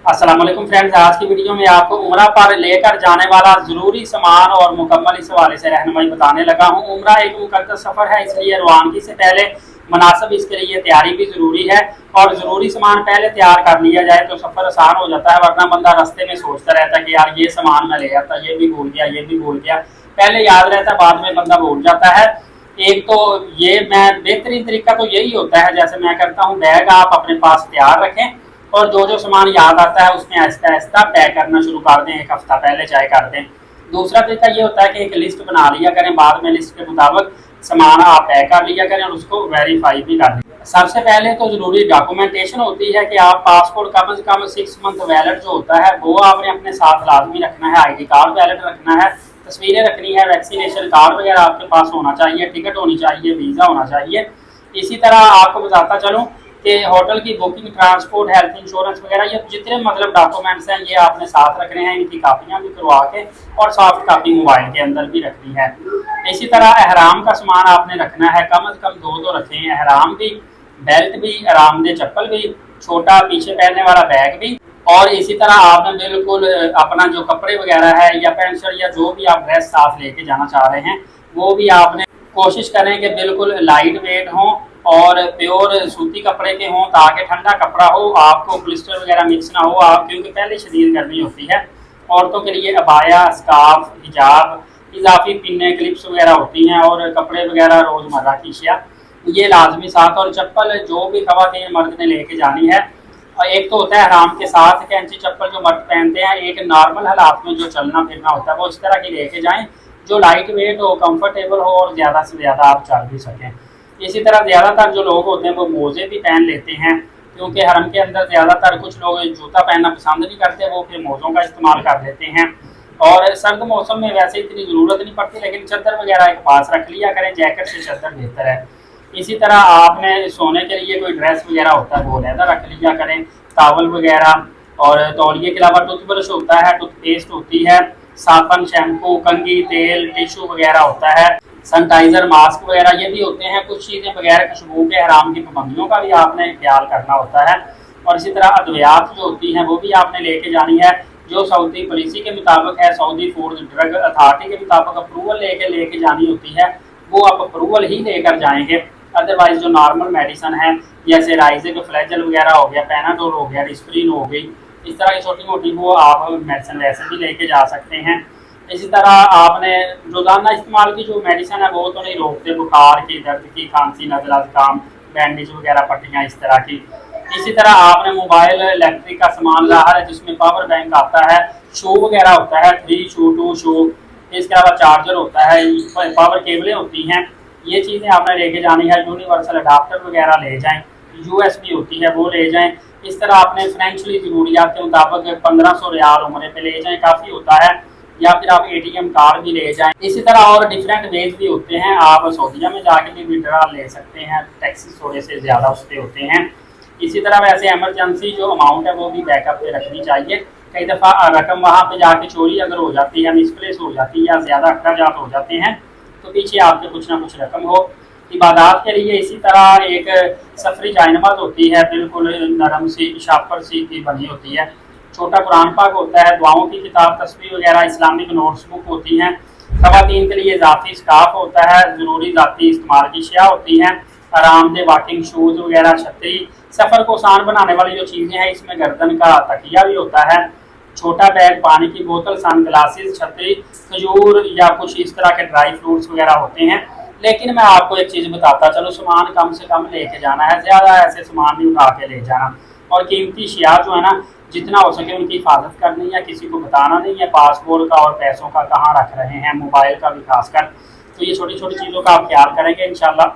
अस्सलाम वालेकुम फ्रेंड्स, आज की वीडियो में आपको उम्रा पर लेकर जाने वाला ज़रूरी सामान और मुकम्मल इस हवाले से रहनुमाई बताने लगा हूँ। उम्रा एक मुकद्दस सफ़र है, इसलिए रवानगी से पहले मुनासिब इसके लिए तैयारी भी ज़रूरी है और ज़रूरी सामान पहले तैयार कर लिया जाए तो सफ़र आसान हो जाता है। वरना बंदा रास्ते में सोचता रहता है कि यार ये सामान मैं ले आता, ये भी भूल गया, ये भी भूल गया। पहले याद रहता है, बाद में बंदा भूल जाता है। एक तो ये मैं बेहतरीन तरीका तो यही होता है, जैसे मैं करता हूँ, बैग आप अपने पास तैयार रखें और जो सामान याद आता है उसमें आहिस्ता आहिस्ता पैक करना शुरू कर दें, एक हफ्ता पहले चाहे कर दें। दूसरा तरीका ये होता है कि एक लिस्ट बना लिया करें, बाद में लिस्ट के मुताबिक सामान आप पैक कर लिया करें और उसको वेरीफाई भी कर लें। सबसे पहले तो ज़रूरी डॉक्यूमेंटेशन होती है कि आप पासपोर्ट कम से कम 6 मंथ वैलिड जो होता है वो आपने अपने साथ लाजमी रखना है, ID कार्ड वैलिड रखना है, तस्वीरें रखनी है, वैक्सीनेशन कार्ड वगैरह आपके पास होना चाहिए, टिकट होनी चाहिए, वीज़ा होना चाहिए। इसी तरह आपको बताता चलूँ कि होटल की बुकिंग, ट्रांसपोर्ट, हेल्थ इंश्योरेंस वगैरह ये जितने मतलब डॉक्यूमेंट्स हैं ये आपने साथ रखने हैं। इनकी कापियाँ भी करवा के और सॉफ्ट कापी मोबाइल के अंदर भी रखनी है। इसी तरह एहराम का सामान आपने रखना है, कम से कम 2 रखें, एहराम भी, बेल्ट भी, आरामदेह चप्पल भी, छोटा पीछे पहनने वाला बैग भी। और इसी तरह आपने बिल्कुल अपना जो कपड़े वगैरह है या पैंट शर्ट या जो भी आप ड्रेस साथ लेके जाना चाह रहे हैं वो भी आपने कोशिश करें कि बिल्कुल लाइट वेट हों और प्योर सूती कपड़े के हों, ताकि ठंडा कपड़ा हो, आपको ब्लिस्टर वगैरह मिक्स ना हो। आप क्योंकि पहले शदीद गर्मी होती है। औरतों के लिए अबाया, स्कार्फ, हिजाब, इजाफी पिन्ने, क्लिप्स वगैरह होती हैं और कपड़े वगैरह रोज़मर्रा की अशिया ये लाजमी साथ। और चप्पल जो भी ख़वातीन मर्द ने लेके जानी है, और एक तो होता है हराम के साथ कैंची चप्पल जो मर्द पहनते हैं, एक नॉर्मल हालात में जो चलना फिरना होता है वो इस तरह की लेके जाएं जो लाइट वेट हो, कंफर्टेबल हो और ज़्यादा से ज़्यादा आप चल भी सकें। इसी तरह ज़्यादातर जो लोग होते हैं वो मोज़े भी पहन लेते हैं, क्योंकि हरम के अंदर ज़्यादातर कुछ लोग जूता पहनना पसंद नहीं करते, वो फिर मोज़ों का इस्तेमाल कर लेते हैं। और सर्द मौसम में वैसे इतनी ज़रूरत नहीं पड़ती, लेकिन चादर वगैरह एक पास रख लिया करें, जैकेट से चादर बेहतर है। इसी तरह आपने सोने के लिए कोई ड्रेस वगैरह होता है वो लहदा रख लिया करें, टावल वगैरह। और तौलिए के अलावा टूथब्रश होता है, टूथपेस्ट होती है, साबुन, शैम्पू, कंघी, तेल, टिशू वगैरह होता है, सैनिटाइजर, मास्क वगैरह ये भी होते हैं। कुछ चीज़ें बगैर खुशबू के हराम की पाबंदियों का भी आपने ख्याल करना होता है। और इसी तरह अद्वियात जो होती हैं वो भी आपने लेके जानी है, जो सऊदी पॉलिसी के मुताबिक है, सऊदी फूड ड्रग अथॉरिटी के मुताबिक अप्रूवल लेके जानी होती है, वो आप अप्रूवल ही लेकर जाएंगे। अदरवाइज जो नॉर्मल मेडिसन है जैसे राइजिक फ्लैजल वगैरह हो गया, पैनाडोल हो गया, डिस्प्रिन हो गई, इस तरह की छोटी मोटी वो आप मेडिसिन वैसे भी लेके जा सकते हैं। इसी तरह आपने रोज़ाना इस्तेमाल की जो मेडिसिन है वो तो नहीं रोकते, बुखार की, दर्द की, खांसी, नज़ला, ज़ुकाम, बैंडेज वगैरह, पट्टियाँ इस तरह की। इसी तरह आपने मोबाइल, इलेक्ट्रिक का सामान ज़ाहिर है जिसमें पावर बैंक आता है, शू वगैरह होता है, 3 शू, 2 शू, इसके अलावा चार्जर होता है, पावर केबलें होती हैं, ये चीज़ें आपने लेके जानी है। यूनिवर्सल अडाप्टर वगैरह ले जाएं, USB होती है वो ले जाएं। इस तरह आपने फाइनेंशियली ज़रूरियात के मुताबिक 1500 रियाल उम्रे पे ले जाएं, काफ़ी होता है, या फिर आप ATM कार्ड भी ले जाएं। इसी तरह और डिफरेंट वेज भी होते हैं, आप सऊदीया में जाके भी विड्रॉल ले सकते हैं, टैक्सेस थोड़े से ज़्यादा उस पर होते हैं। इसी तरह वैसे एमरजेंसी जो अमाउंट है वो भी बैकअप पे रखनी चाहिए। कई दफ़ा रकम वहाँ पे जाके चोरी अगर हो जाती है, मिसप्लेस हो जाती है या ज़्यादा अखराजात हो जाते हैं तो पीछे आपके कुछ ना कुछ रकम हो इबादत के लिए। इसी तरह एक सफरी जायनमाज होती है, बिल्कुल नरम सी शापर सी की बनी होती है, छोटा कुरान पाक होता है, दुआओं की किताब, तस्वीर वगैरह, इस्लामिक नोट्स बुक होती हैं। ख़वातीन के लिए ज़ाती स्कार्फ होता है, ज़रूरी ज़ाती इस्तेमाल की अशिया होती हैं, आरामदेह वॉकिंग शूज़ वगैरह, छतरी, सफ़र को आसान बनाने वाली जो चीज़ें हैं इसमें गर्दन का तकिया भी होता है, छोटा बैग, पानी की बोतल, सन ग्लासेस, छतरी, खजूर या कुछ इस तरह के ड्राई फ्रूट्स वगैरह होते हैं। लेकिन मैं आपको एक चीज़ बताता चलो, सामान कम से कम लेके जाना है, ज़्यादा ऐसे सामान नहीं उठा के ले जाना। और कीमती अशिया जो है ना जितना हो सके उनकी हिफाजत करनी है, किसी को बताना नहीं है पासपोर्ट का और पैसों का कहाँ रख रहे हैं, मोबाइल का भी खासकर। तो ये छोटी छोटी चीज़ों का आप ख्याल करेंगे इंशाल्लाह।